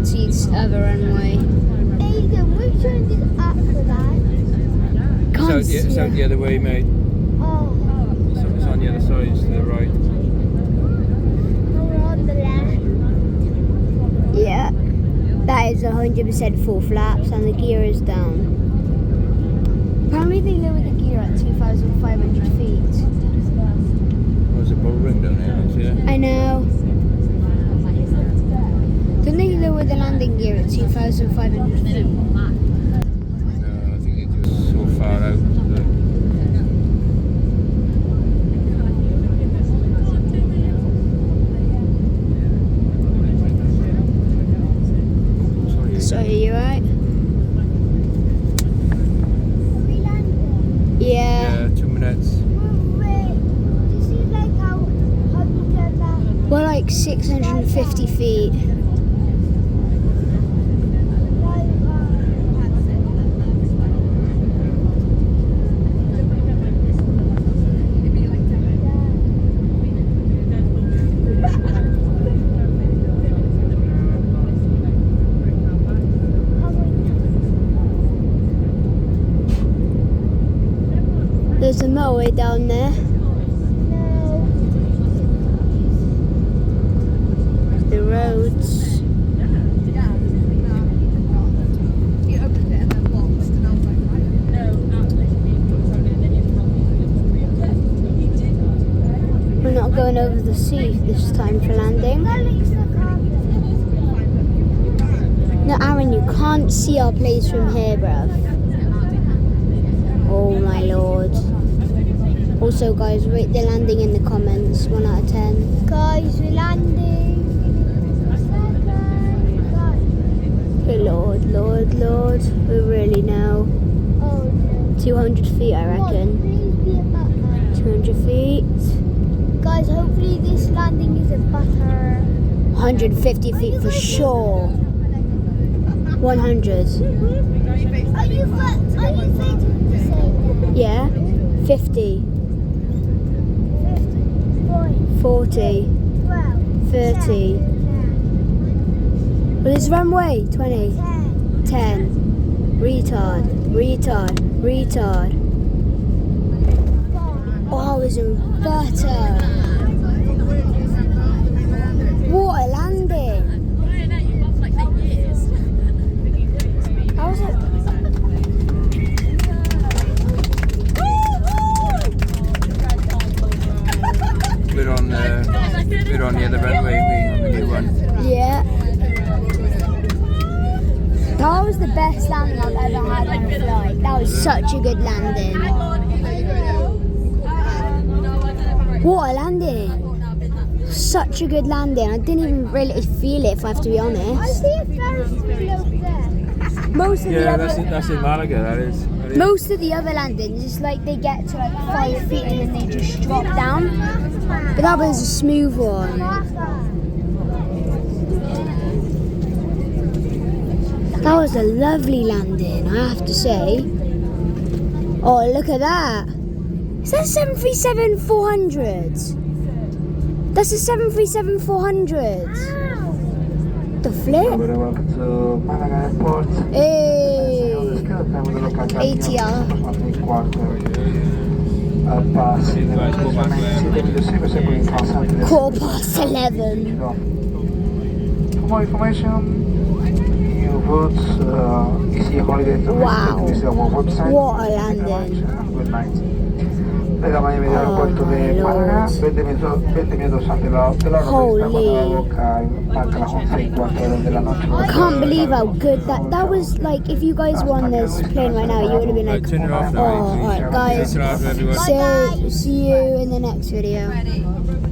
to its other runway. Aidan, which one is after that? Can't see It's out it. the other way, mate. Oh, It's on the other side, it's to the right. we're on the left. Yeah. That is 100% full flaps and the gear is down. Apparently they lower the gear at 2,500 feet. There's a bull ring down here, yeah. I know. Don't they lower the landing gear at 2,500 feet? No, I think it was so far out. Sorry, you right? Are we landing? Yeah. 2 minutes. Wait, this is like how you get back. We're like 650 feet. There's a motorway down there. No. The roads. We're not going over the sea this time for landing. No, Aaron, you can't see our place from here, bruv. Oh my lord. Also, guys, rate the landing in the comments. 1 out of 10. Guys, we're landing. Good lord, lord, lord. We really know. Oh, no. 200 feet, I Come on, reckon. please be a butter. 200 feet. Guys, hopefully this landing is a butter. 150 feet for sure. 100. Are you faking to say that? Yeah. 50. 40. 12, 30. 10, Well, it's runway. 20. 10. Retard. Retard. Retard. Oh, it's a butter. What a landing. How was it? We're on the other runway, on the new one. Yeah. That was the best landing I've ever had on a flight. That was such a good landing. What a landing. Such a good landing. I didn't even really feel it, if I have to be I honest. see a Ferris wheel over there. Most of the Yeah, other, that's in Malaga, that is. most of the other landings, it's like they get to like 5 feet and then they just drop down. But that was a smooth one. That was a lovely landing, I have to say. Oh, look at that. Is that a 737-400? That's a 737-400. The flip? Welcome to Malaga Airport. Hey. ATR. Quarter past 11. For more information, new routes, easy holiday information, Wow. visit our website. What a landing. Good night. Legame medio aeropuerto de my Málaga, lord. 20 minutos antes de la hora prevista Holy. cuando la boca marca las 11:15 de la noche. I can't believe how good that was. Like, if you guys were on this plane right now, you would have been like, Turn it off oh, now. alright, guys. Turn it off, everyone. See you in the next video.